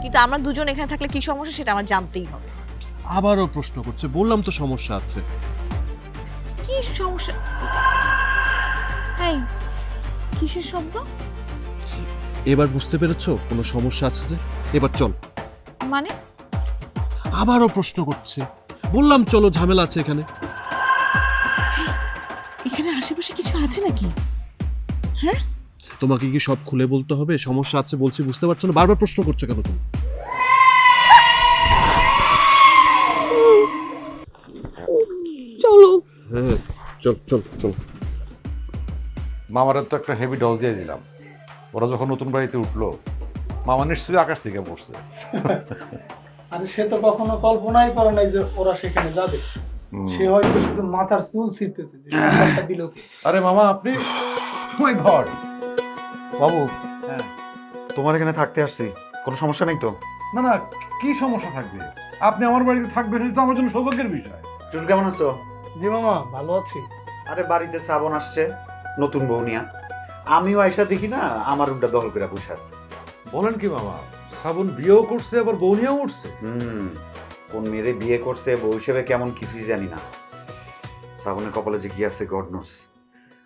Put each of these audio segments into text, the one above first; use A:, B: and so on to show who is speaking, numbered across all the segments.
A: কিন্তু আমরা দুজন এখানে থাকলে কি সমস্যা সেটা আমার জানতেই হবে।
B: আবারও প্রশ্ন করছে, বললাম তো সমস্যা আছে।
A: কি সমস্যা? এই কিসের শব্দ?
B: এবার বুঝতে পেরেছো কোনো সমস্যা আছে যে? এবার চল।
A: মানে?
B: আবারও প্রশ্ন করছে, বললাম চলো, ঝামেলা আছে এখানে।
A: এখানে আশেপাশে কিছু আছে নাকি? হ্যাঁ,
B: তোমাকে কি সব খুলে বলতে হবে? সমস্যা আছে বলছি, বুঝতে পারছো না? বারবার প্রশ্ন করছো কেন তুমি?
A: চলো।
B: হ্যাঁ চল চল চল।
C: মামারা তো একটা হেভি ডোজ দিয়ে দিলাম। ওরা যখন নতুন বাড়িতে উঠলো, মামা নিশ্চয়ই আকাশ থেকে পড়ছে।
D: আরে সে তো কখনো কল্পনাই করে নাই যে ওরা সেখানে যাবে। সে হয়তো শুধু মাথার চুল ছিঁড়তেছে যে টাকা দিল কে।
C: আরে মামা আপনি, মাই গড।
E: বাবু,
C: হ্যাঁ,
E: তোমার এখানে থাকতে আসছি, কোনো সমস্যা নেই তো?
C: না না, কি সমস্যা থাকবে? আপনি আমার বাড়িতে থাকবেন, এটা তো আমার জন্য সৌভাগ্যের বিষয়।
E: তুমি কেমন আছো?
D: জি মামা, ভালো আছি।
E: আরে বাড়িতে শ্রাবণ আসছে, নতুন বউ নিয়া। আমিও আইসা দেখি না আমার উড্ডা দখল করে বসে আছে।
C: বলেন কি মামা, শ্রাবণ বিয়েও করছে আবার বউ নিয়েও উঠছে?
E: কোন মেয়েরে বিয়ে করছে বউ হিসেবে কেমন কিছুই জানি না। শ্রাবণের কপালে যে কি আছে গড নোস।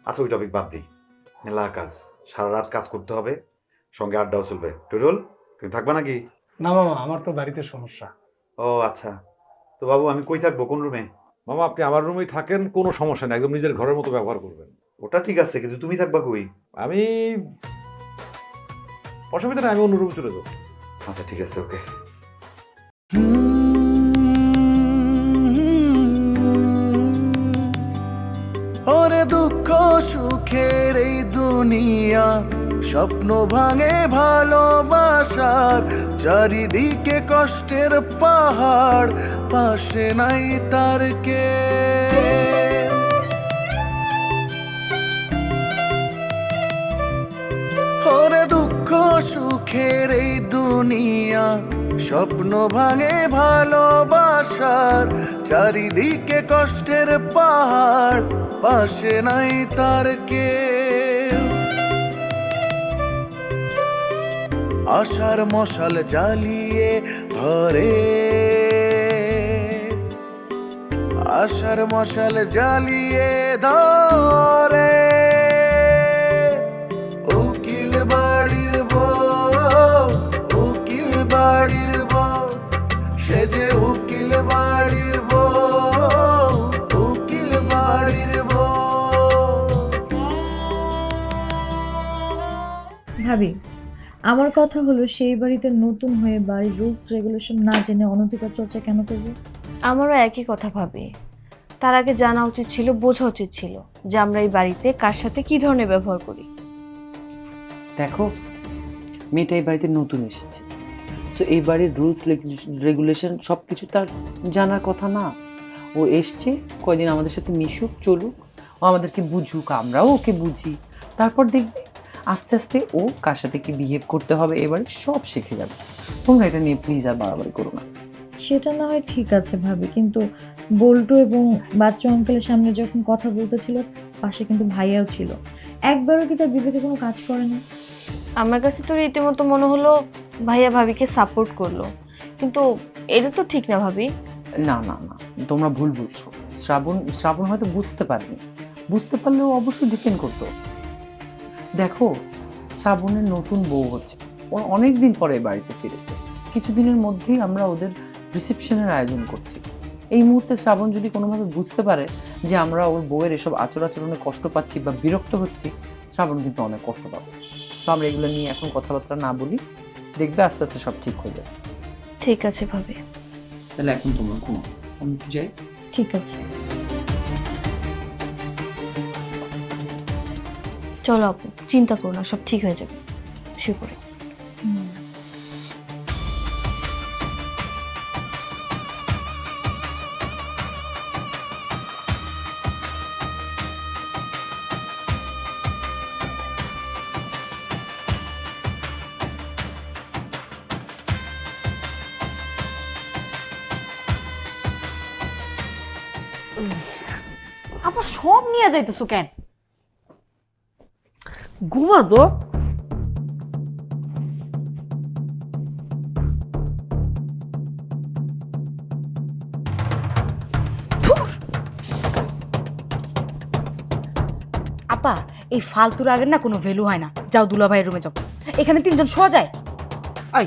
E: আচ্ছা ওই টপিক বাদ দিই। মেলা কাজ, সারা রাত কাজ করতে হবে, সঙ্গে আড্ডাও চলবে। টুরুল, তুমি থাকবা নাকি?
D: না মামা, আমার তো বাড়িতে সমস্যা।
E: ও আচ্ছা, তো বাবু আমি কই থাকবো, কোন রুমে?
C: মামা আপনি আমার রুমেই থাকেন, কোনো সমস্যা নেই, একদম নিজের ঘরের মতো ব্যবহার করবেন।
E: ওটা ঠিক আছে, কিন্তু তুমি থাকবা কই?
C: আমি, অসুবিধা নেই, আমি অন্য রুমে চলে যাবো।
E: আচ্ছা ঠিক আছে, ওকে।
F: ওরে দুঃখ সুখের এই দুনিয়া, স্বপ্ন ভাঙে ভালোবাসার, চারিদিকে কষ্টের পাহাড়, পাশে নাই তার কে। ওরে দুঃখ সুখের এই দুনিয়া, স্বপ্ন ভাঙে ভালোবাসার, চারিদিকে কষ্টের পাহাড়, পাশে নাই তার কে। আশার মশাল জ্বালিয়ে ধরে, আশার মশাল জ্বালিয়ে ধরে, উকিল বাড়ির বউ, উকিল বাড়ির বউ, সে যে উকিল বাড়ির বউ, উকিল বাড়ির বউ।
G: ভাবি, আমার কথা হলো সেই বাড়িতে নতুন হয়ে বাড়ির রুলস রেগুলেশন না জেনে অনধিকার চর্চা কেন করবে?
H: আমারও একই কথা ভাবি। তার আগে জানা উচিত ছিল, বোঝা উচিত ছিল যে আমরা এই বাড়িতে কার সাথে কি ধরনের ব্যবহার করি।
I: দেখো, মেয়েটা এই বাড়িতে নতুন এসেছে, তো এই বাড়ির রুলস রেগুলেশন সব কিছু তার জানার কথা না। ও এসছে, কয়দিন আমাদের সাথে মিশুক, চলুক, ও আমাদেরকে বুঝুক, আমরাও ওকে বুঝি, তারপর দেখবে আস্তে আস্তে ও কার সাথে কি বিহেভ করতে হবে এবারে সব শিখে যাবে। তোমরা এটা নিয়ে প্লিজ আর বাড়াবাড়ি করো না।
G: সেটা না হয় ঠিক আছে ভাবি, কিন্তু বল্টু এবং বাচ্চু আঙ্কেলের সামনে যখন কথা বলতেছিল পাশে কিন্তু ভাইয়াও ছিল, একবারও কি তার বিবেকে কোনো কাজ করে না?
H: আমার কাছে তো রীতিমতো মনে হলো ভাইয়া ভাবিকে সাপোর্ট করলো, কিন্তু এটা তো ঠিক না ভাবি।
I: না না না, তোমরা ভুল বুঝছো। শ্রাবণ হয়তো বুঝতে পারেনি, বুঝতে পারলেও অবশ্যই ডিফেন্ড করতো। দেখো, শ্রাবণের নতুন বউ হচ্ছে, ও অনেকদিন পরে বাড়িতে ফিরেছে, কিছুদিনের মধ্যেই আমরা ওদের রিসেপশনের আয়োজন করছি। এই মুহূর্তে শ্রাবণ যদি কোনোভাবে বুঝতে পারে যে আমরা ওর বউয়ের এসব আচরণে কষ্ট পাচ্ছি বা বিরক্ত হচ্ছি, শ্রাবণ কিন্তু অনেক কষ্ট পাবে। তো আমরা এগুলো নিয়ে এখন কথাবার্তা না বলি, দেখবে আস্তে আস্তে সব ঠিক হয়ে যাবে।
H: ঠিক আছে ভাবি,
I: তাহলে এখন তোমরা ঘুমাও, আমি একটু যাই।
G: ঠিক আছে,
H: চলো আপু, চিন্তা করো না, সব ঠিক হয়ে যাবে। শুয়ে পড়ে।
A: আবার সব নিয়ে যাইতেছো কেন?
J: ঘুমা তো।
K: আপা এই ফালতুর আগের না কোনো ভ্যালু হয় না, যাও দুলাভাইয়ের রুমে যাও, এখানে তিনজন শোয়া যায়।
J: আই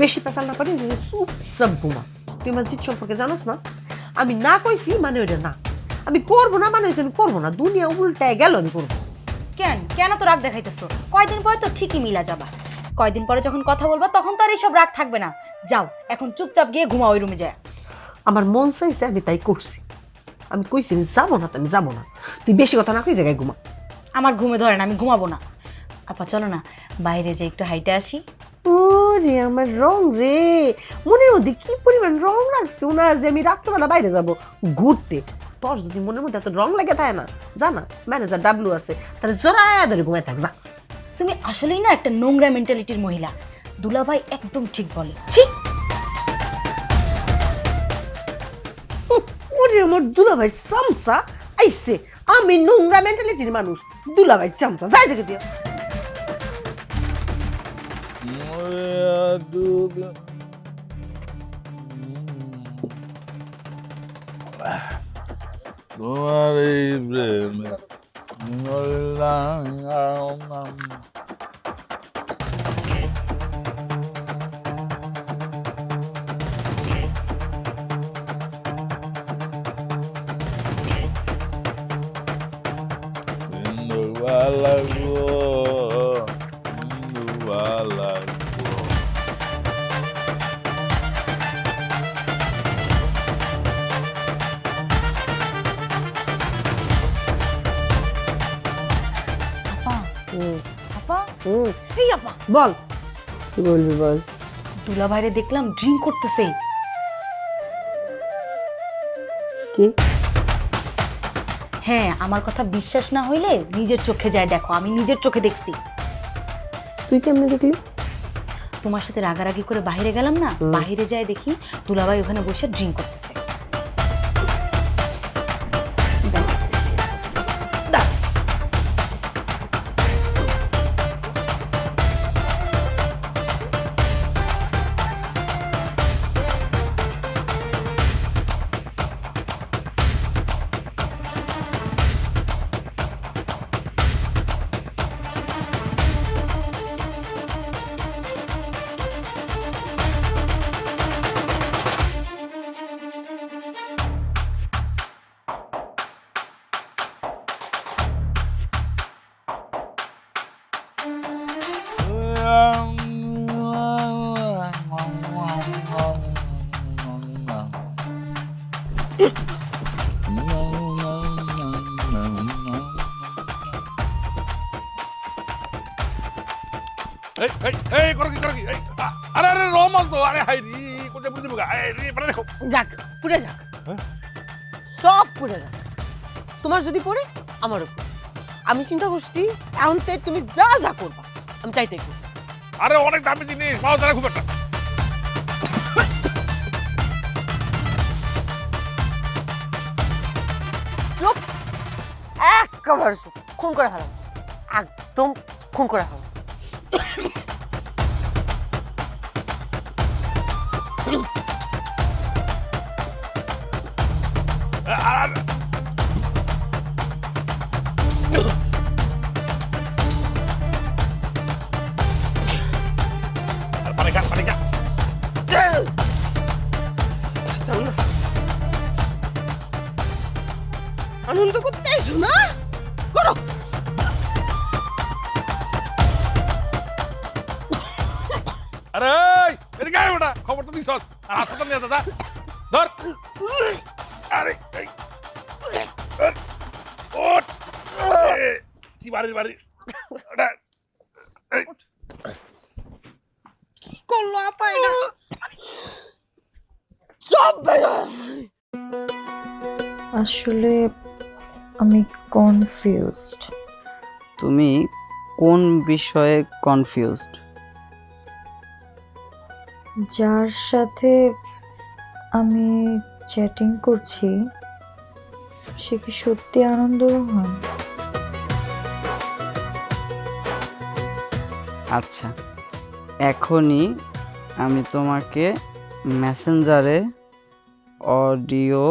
J: বেশি পেশাল না পারি, চুপচাপ ঘুমা। তুই আমার জিত সম্পর্কে জানোস না, আমি না কইছি মানে ওইটা না, আমি করবো না মানে হয়েছে আমি করবো না, দুনিয়া উল্টায় গেল আমি করবো।
K: কেন কেন তো রাগ দেখাইতেছো? কয়দিন পরে তো ঠিকই মিলা যাবা, কয়দিন পরে যখন কথা বলবা তখন তো আর এইসব রাগ থাকবে না। যাও এখন চুপচাপ গিয়ে ঘুমাও ওই রুমে যায়।
J: আমার মন চাইছে আমি তাই করছি, আমি কইছি আমি যাবো না তো আমি যাবো না, তুই বেশি কথা না কই জায়গায় ঘুমা।
K: আমার ঘুমে ধরে না, আমি ঘুমাবো না। আপা চলো না বাইরে যে একটু হাইটে আসি।
J: ওরে আমার রং রে, মনের মধ্যে কি পরিমাণ রং লাগছে না যে আমি রাত্রবেলা বাইরে যাব ঘুরতে। তোর যদি মনের মধ্যে এত রং লেগে থাকে না, জানা ম্যানেজার ডাবলু আছে, তাহলে জোড়ায় ধরে ঘুমায় থাক যা।
K: তুমি আসলেই না একটা নোংরা মেন্টালিটির মহিলা, দুলাভাই একদম ঠিক বলে। ছি
J: ওরে আমার দুলাভাই চামচা আইছে, আমি নোংরা মেন্টালিটির মানুষ, দুলাভাই চামচা যাই জায়গা দিয়ে।
L: তোমার এই প্রেমে
K: আপা এই আপা
J: বল কি বলবি বল।
K: দুলাভাইরে দেখলাম ড্রিঙ্ক করতেছে।
J: কি?
K: হ্যাঁ আমার কথা বিশ্বাস না হইলে নিজের চোখে যায় দেখো, আমি নিজের চোখে দেখছি।
J: তুই কেমনে দেখলি?
K: তোমার সাথে রাগারাগি করে বাইরে গেলাম না, বাইরে যায় দেখি দুলাভাই ওখানে বসে ড্রিঙ্ক করতেছে।
L: আরে আরে রমাল তো, আরে হাই রি কোথায় বুঝতে পারবে? আরে রি পরে দেখো
J: যাক পুড়ে যাক, সব পুড়ে যাক, তোমার যদি পড়ে আমার উপর। আমি চিন্তা করছি এখন থেকে তুমি যা যা করবা আমি তাই তাই করবো।
L: আরে অনেক দামি জিনিস পাওয়া যায় না খুব একটা।
J: চুপ, একেবারে চুপ, খুন করে ফেলাম, একদম খুন করে ফেলাম। আনন্দ করতে এসো না, করো।
L: আরে এদিকে আয় বেটা, খবর তো দিছস, আর হাসপাতাল নিয়ে দাদা ধর। আরে এই ওট কি বাড়ি বাড়ি
J: কি করলো আপা এটা? সব
G: আসলে আমি কনফিউজড।
M: তুমি কোন বিষয়ে কনফিউজড?
G: যার সাথে আমি চ্যাটিং করছি সে কি সত্যি আনন্দ রোহন?
M: আচ্ছা, এখনই আমি তোমাকে মেসেঞ্জারে অডিও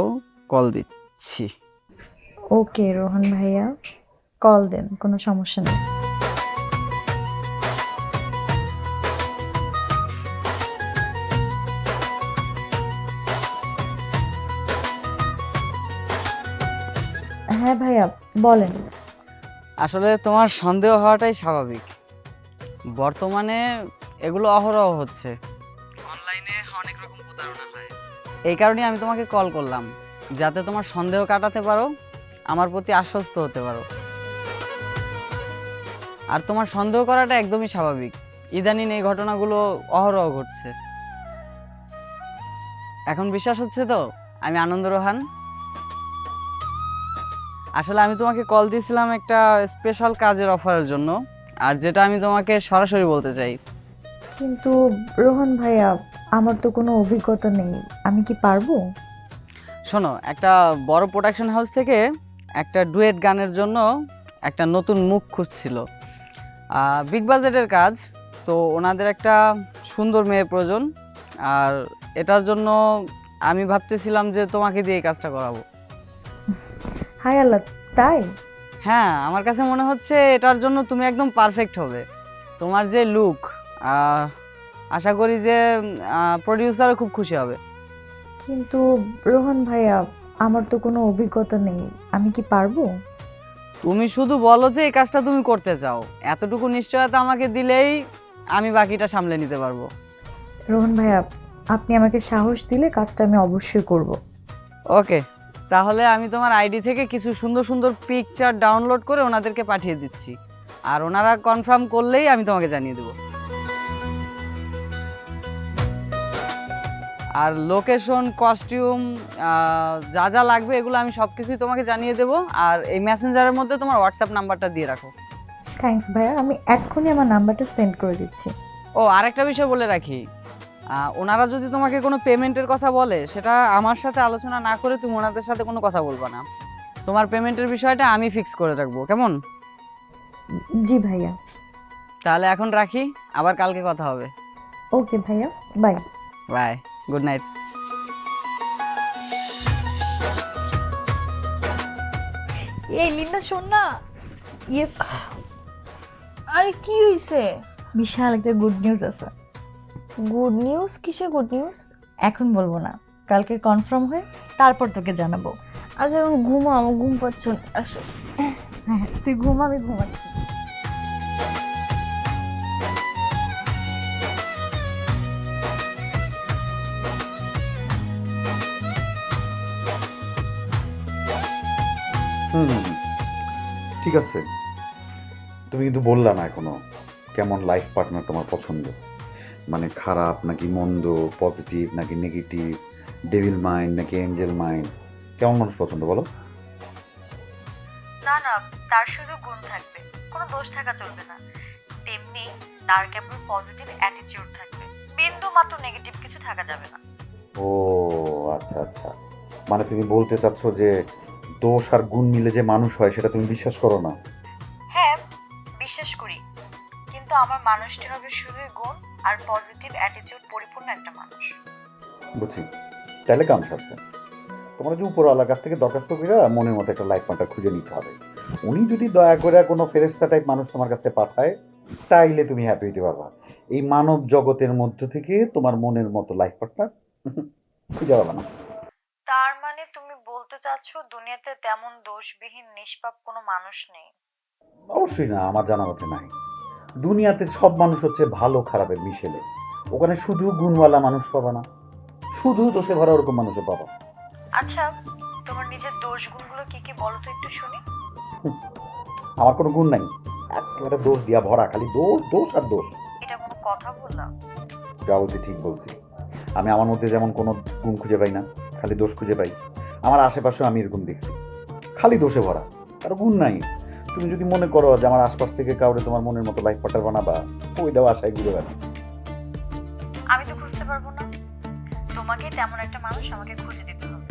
M: কল দিচ্ছি।
G: ওকে রোহন ভাইয়া, কল দেন, কোনো সমস্যা নেই। হ্যাঁ ভাইয়া বলেন।
M: আসলে তোমার সন্দেহ হওয়াটাই স্বাভাবিক। বর্তমানে এগুলো অহরহ হচ্ছে, অনলাইনে অনেক রকম প্রতারণা হয়। এই কারণেই আমি তোমাকে কল করলাম, যাতে তোমার সন্দেহ কাটাতে পারো, আমার প্রতি আশ্বস্ত হতে পারো। আর তোমার সন্দেহ করাটা একদমই স্বাভাবিক, ইদানিং এই ঘটনাগুলো অহরহ ঘটছে। এখন বিশ্বাস হচ্ছে তো আমি আনন্দ রোহান? আসলে আমি তোমাকে কল দিয়েছিলাম একটা স্পেশাল কাজের অফারের জন্য, আর যেটা আমি তোমাকে সরাসরি বলতে চাই।
G: কিন্তু রোহন ভাইয়া, আমার তো কোনো অভিজ্ঞতা নেই, আমি কি পারবো?
M: শোনো, একটা বড় প্রোডাকশন হাউস থেকে একটা ডুয়েট গানের জন্য একটা নতুন মুখ খুঁজছিল। বিগ বাজেটের কাজ, তো ওনাদের একটা সুন্দর মেয়ে প্রয়োজন। আর এটার জন্য আমি ভাবতেছিলাম যে তোমাকে দিয়ে এই কাজটা করাবো।
G: হাই আল্লাহ, তাই?
M: হ্যাঁ, আমার কাছে মনে হচ্ছে এটার জন্য তুমি একদম পারফেক্ট হবে। তোমার যে লুক, আশা করি যে প্রডিউসারও খুব খুশি হবে।
G: কিন্তু রোহন ভাইয়া, আমার তো কোনো অভিজ্ঞতা নেই, আমি কি পারবো?
M: তুমি শুধু বলো যে এই কাজটা তুমি করতে চাও, এতটুকু নিশ্চয়তা আমাকে দিলেই আমি বাকিটা সামলে নিতে পারবো।
G: রোহন ভাইয়া, আপনি আমাকে সাহস দিলে কাজটা আমি অবশ্যই করব।
M: ওকে, তাহলে আমি তোমার আইডি থেকে কিছু সুন্দর সুন্দর পিকচার ডাউনলোড করে ওনাদেরকে পাঠিয়ে দিচ্ছি, আর ওনারা কনফার্ম করলেই আমি তোমাকে জানিয়ে দেবো। আর লোকেশন, কস্টিউম, যা যা লাগবে এগুলো আমি সব কিছুই তোমাকে জানিয়ে দেবো। আর এই মেসেঞ্জারের মধ্যে তোমার হোয়াটসঅ্যাপ নাম্বারটা দিয়ে রাখো।
G: থ্যাঙ্কস ভাইয়া, আমি এক্ষুনি আমার নাম্বারটা সেন্ড করে দিচ্ছি।
M: ও, আরেকটা বিষয় বলে রাখি, ওনারা যদি তোমাকে কোনো পেমেন্টের কথা বলে, সেটা আমার সাথে আলোচনা না করে তুমি ওনাদের সাথে কোনো কথা বলবা না। তোমার পেমেন্টের বিষয়টা আমি ফিক্স করে রাখবো, কেমন?
G: জি ভাইয়া।
M: তাহলে এখন রাখি, আবার কালকে কথা হবে।
G: ওকে ভাইয়া, বাই
M: বাই, গুড নাইট।
G: এই লিন্ডা, শোন না। ইয়েস।
H: আরে কি হইছে?
G: বিশাল একটা গুড নিউজ আছে।
H: Good news? কিসের গুড নিউজ?
G: এখন বলবো না, কালকে কনফার্ম হয়ে তারপর তোকে জানাবো।
H: আচ্ছা এখন ঘুমা, আমার ঘুম পাচ্ছে না। আসো।
G: হ্যাঁ, তুই ঘুমা, আমি ঘুমাচ্ছি।
E: ঠিক আছে, তুমি কিন্তু বললা না এখনো কেমন লাইফ পার্টনার তোমার পছন্দ, মানে খারাপ নাকি মন্দ, পজিটিভ নাকি নেগেটিভ, ডেভিল মাইন্ড নাকি এঞ্জেল মাইন্ড, কেমন মানুষ পছন্দ বলো?
G: না না, তার শুধু গুণ থাকবে, কোনো দোষ থাকা চলবে না। তেমনি তার কেবল পজিটিভ অ্যাটিটিউড থাকবে, বিন্দু মাত্র নেগেটিভ কিছু থাকা যাবে না।
E: ও আচ্ছা আচ্ছা, মানে তুমি বলতে চাচ্ছ যে দোষ আর গুণ মিলে যে মানুষ হয় সেটা তুমি বিশ্বাস করো না?
G: হ্যাঁ, বিশ্বাস করি, কিন্তু আমার মানুষটি হবে শুধু গুণ আর পজিটিভ অ্যাটিটিউড পরিপূর্ণ একটা মানুষ।
E: বুঝছি, তাহলে কাম সারছে। তোমার যে উপরওয়ালার কাছ থেকে দরখাস্ত করে মনের মতো একটা লাইফ পার্টনার খুঁজে নিতে হবে। উনি যদি দয়া করে কোনো ফেরেশতা টাইপ মানুষ তোমার কাছে পাঠায়, তাইলে তুমি হ্যাপি হতে পারবা। এই মানব জগতের মধ্য থেকে তোমার মনের মতো লাইফ পার্টনার খুঁজে পাবা না।
G: তার মানে তুমি বলতে চাচ্ছ দুনিয়াতে তেমন দোষবিহীন নিষ্পাপ কোনো মানুষ নেই?
E: অবশ্যই না, আমার জানা মতে নাই। দুনিয়াতে সব মানুষ হচ্ছে ভালো খারাপের মিশেলে, ওখানে শুধু গুণওয়ালা মানুষ পাবা না, শুধু দোষে ভরা ওরকম মানুষও পাবা।
G: আচ্ছা, তোমার নিজের দোষ গুণগুলো কি কি বলো তো একটু শুনি।
E: আমার কোনো গুণ নাই, একেবারে দোষ দিয়া ভরা, খালি দোষ দোষ আর দোষ।
G: এটা কোনো কথা বললাম?
E: যা বলছি ঠিক বলছি। আমি আমার মধ্যে যেমন কোনো গুণ খুঁজে পাই না, খালি দোষ খুঁজে পাই। আমার আশেপাশেও আমি এরকম দেখছি, খালি দোষে ভরা, কারো গুণ নাই। তুমি যদি মনে করো যে আমার আশপাশ থেকে কাউরে তোমার মনের মতো লাইফ পার্টনার বানাবা, ওইটাও আশায় ঘুরে বেড়াবে।
G: আমি তো খুঁজতে পারবো না, তোমাকে তেমন একটা মানুষ আমাকে খুঁজে দিতে হবে।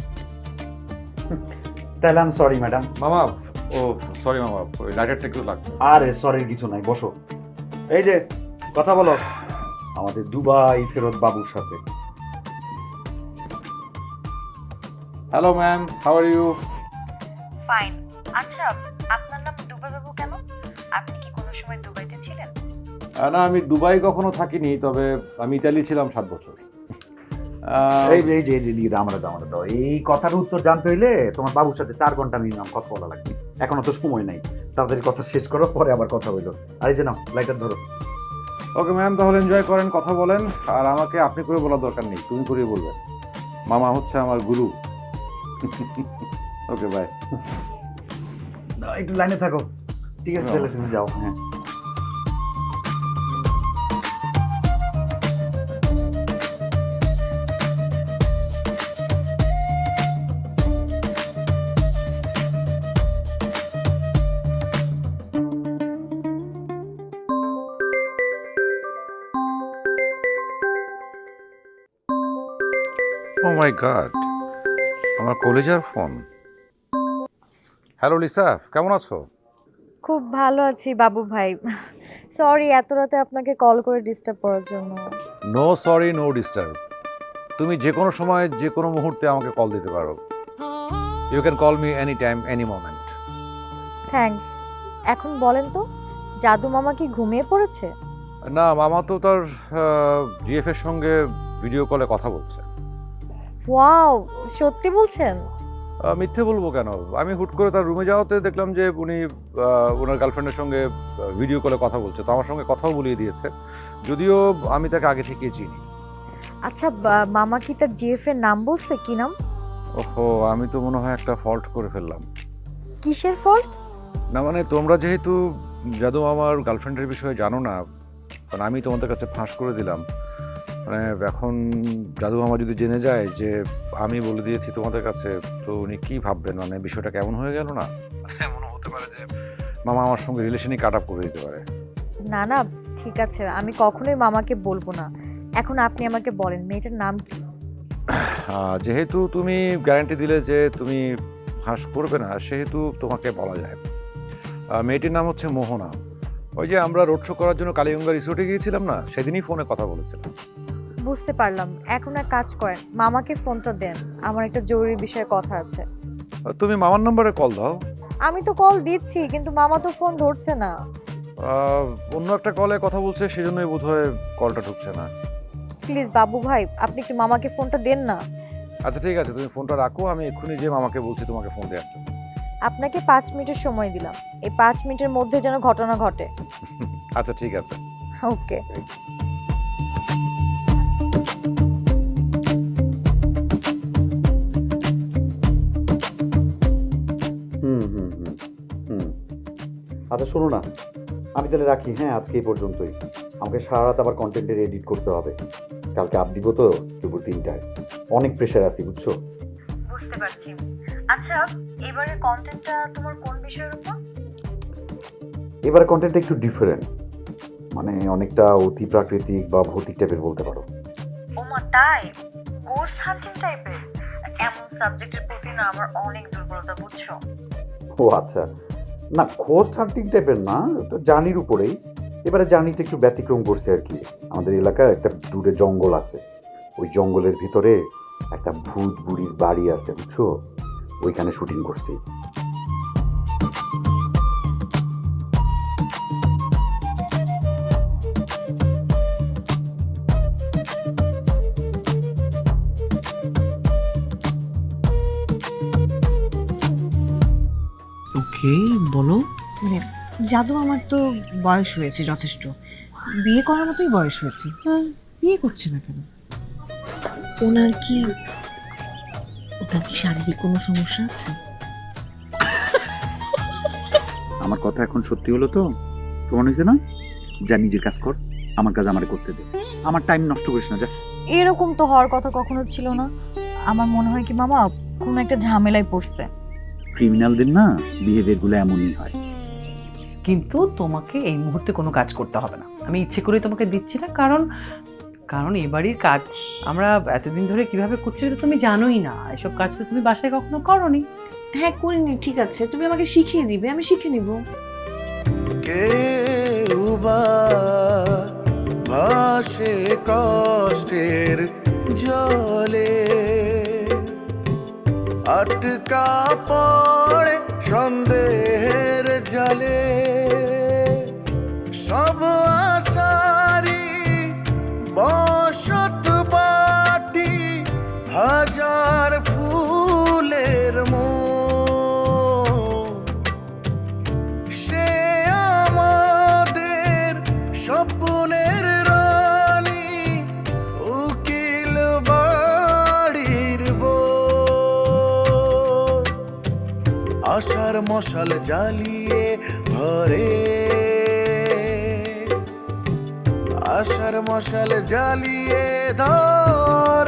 E: তাহলে আমি সরি ম্যাডাম।
C: মামা, ও সরি মামা, ওই লাইটারটা একটু লাগবে।
E: আরে সরির কিছু নাই, বসো। এই যে কথা বলো আমাদের দুবাই ফেরত বাবুর সাথে।
C: Hello ma'am, how are you?
G: Fine. আচ্ছা, আপনার নাম দুবাই বাবু কেন? আপনি কি কোনো সময় দুবাইতে ছিলেন?
C: না, আমি দুবাই কখনো থাকিনি, তবে আমি ইতালি ছিলাম 7 বছর।
E: এই যে আমরা দাও এই কথার উত্তর জানতে হইলে তোমার বাবুর সাথে 4 ঘন্টা মিনিমাম কথা বলা লাগবে। এখনো তো সময় নাই, তাড়াতাড়ি কথা শেষ করো, পরে আবার কথা হইলো। আর এই যে নাও লাইটার ধরো।
C: ওকে ম্যাম, তাহলে এনজয় করেন, কথা বলেন। আর আমাকে আপনি করে বলার দরকার নেই, তুমি করিয়ে বলবেন। মামা হচ্ছে আমার গুরু। Okay bye.
E: একটু লাইনে থাকো। ঠিক আছে, তাহলে তুমি যাও। হ্যাঁ,
C: ও মাই গড, আমার কলেজের ফোন। হ্যালো লিসা, কেমন আছো?
G: খুব ভালো আছি বাবু ভাই। সরি এত রাতে আপনাকে কল করে ডিস্টার্ব করার জন্য।
C: No sorry, no disturb. তুমি যে কোনো সময় যে কোনো মুহূর্তে আমাকে কল দিতে পারো। You can call me any time, any moment.
G: Thanks. এখন বলেন তো, জাদু মামা কি ঘুমিয়ে পড়েছে?
C: না, মামা তো তার জিএফ এর সঙ্গে ভিডিও কলে কথা বলছে।
G: ওয়াও, সত্যি বলছেন?
C: মিথ্যে বলবো কেন? আমি হুট করে তার রুমে যাওয়াতে দেখলাম যে উনি ওনার গার্লফ্রেন্ডের সঙ্গে ভিডিও কলে কথা বলছে। তো আমার সঙ্গে কথাও বলিয়ে দিয়েছে, যদিও আমি তাকে আগে থেকে চিনি।
G: আচ্ছা, মামা কি তার জিএফ এর নাম বলছে? কি নাম?
C: ওহো, আমি তো মনে হয় একটা ফল্ট করে ফেললাম।
G: কিসের ফল্ট?
C: না মানে, তোমরা যেহেতু জাদু আমার গার্লফ্রেন্ডের বিষয়ে জানো না, কারণ আমি তোমাদের কাছে ফাঁস করে দিলাম। মানে এখন জাদু মামা যদি জেনে যায় যে আমি বলে দিয়েছি তোমাদের কাছে, তো উনি কি ভাববেন? মানে বিষয়টা কেমন হয়ে গেল না? এমন হতে পারে যে মামা আমার সঙ্গে রিলেশনই কাট আপ করে দিতে পারে।
G: না না, ঠিক আছে, আমি কখনোই মামাকে বলবো না। এখন আপনি আমাকে বলেন, মেয়েটার নাম কি?
C: যেহেতু তুমি গ্যারান্টি দিলে যে তুমি ফাঁস করবে না, সেহেতু তোমাকে বলা যায়। মেয়েটির নাম হচ্ছে মোহনা। ওই যে আমরা রোড শো করার জন্য কালীগঙ্গা রিসোর্টে গিয়েছিলাম না, সেদিনই ফোনে কথা বলেছিলাম।
G: বুঝতে পারলাম। এখন এক কাজ করেন, মামাকে ফোনটা দেন, আমার একটা জরুরি বিষয়ে কথা আছে।
C: তুমি মামার নম্বরে কল দাও।
G: আমি তো কল দিচ্ছি, কিন্তু মামা তো ফোন ধরছে না।
C: অন্য একটা কলে কথা বলছে, সেজন্যই বোধহয় কলটা ঢুকছে না।
G: প্লিজ বাবু ভাই, আপনি একটু মামাকে ফোনটা দেন না।
C: আচ্ছা ঠিক আছে, তুমি ফোনটা রাখো, আমি এক্ষুনি যে মামাকে বলছি তোমাকে ফোন দেওয়ার জন্য।
G: আপনাকে 5 মিনিটের সময় দিলাম, এই 5 মিনিটের মধ্যে যেন ঘটনা ঘটে।
C: আচ্ছা ঠিক আছে,
G: ওকে।
E: আচ্ছা শোনো না, আমি তাহলে রাখি। হ্যাঁ, আজকে এই পর্যন্তই। আমাকে সারা রাত আবার কন্টেন্টের এডিট করতে হবে। কালকে আপ দিব তো দুপুর 3টায়। অনেক প্রেশার আছে, বুঝছো?
G: বুঝতে পারছি। আচ্ছা, এবারে কন্টেন্টটা তোমার কোন বিষয়ের উপর?
E: এবার কন্টেন্টটা একটু ডিফারেন্ট, মানে অনেকটা অতি প্রাকৃতিক বা ভৌতিক টাইপের বলতে পারো।
G: ওমা তাই? গোস্ট হান্টিং টাইপের? এমন সাবজেক্টের প্রতি না আমার অনেক দুর্বলতা, বুঝছো?
E: ও আচ্ছা, না ঘোস্ট হান্টিং টাইপের না, তো জার্নির উপরেই। এবারে জার্নিটা একটু ব্যতিক্রম করছে আর কি। আমাদের এলাকার একটা দূরে জঙ্গল আছে, ওই জঙ্গলের ভিতরে একটা ভূত বুড়ির বাড়ি আছে, বুঝছো? ওইখানে শুটিং করছি।
A: ওকে, বলো। মানে জাদু আমার তো বয়স হয়েছে যথেষ্ট, বিয়ে করার মতোই বয়স হয়েছে, বিয়ে করছে না কেন? ওনার কি শারীরিক কোনো সমস্যা আছে?
E: আমার কথা এখন সত্যি হলো তো? প্রমাণ হয়েছে না? যা নিজের কাজ কর, আমার কাজ আমারে করতে দে। আমার টাইম নষ্ট করিস না, যা।
G: এরকম তো হওয়ার কথা কখনো ছিল না। আমার মনে হয় কি মামা কোনো একটা ঝামেলায় পড়ছে।
E: ক্রিমিনালদের না বিহেভিয়ারগুলো এমনই হয়।
I: কিন্তু তোমাকে এই মুহূর্তে কোনো কাজ করতে হবে না। আমি ইচ্ছে করেই তোমাকে দিচ্ছি না, কারণ কারণ এ বাড়ির কাজ আমরা এতদিন ধরে কিভাবে করছি তো তুমি জানোই না। এসব কাজ তো তুমি বাসায় কখনো করোনি।
A: হ্যাঁ করিনি, ঠিক আছে, তুমি আমাকে শিখিয়ে দিবে, আমি শিখে নিব।
F: কেউ বা ভাসে কষ্টের জলে, আটকা পড়ে সন্দেহের জালে, সব আশারি বসত বাটি, হাজার ফুলের মন। সে আমাদের স্বপ্নের রানী, উকিল বাড়ির বউ। আশার মশাল জ্বালিয়ে ধরে, আশার মশাল জ্বালিয়ে ধরে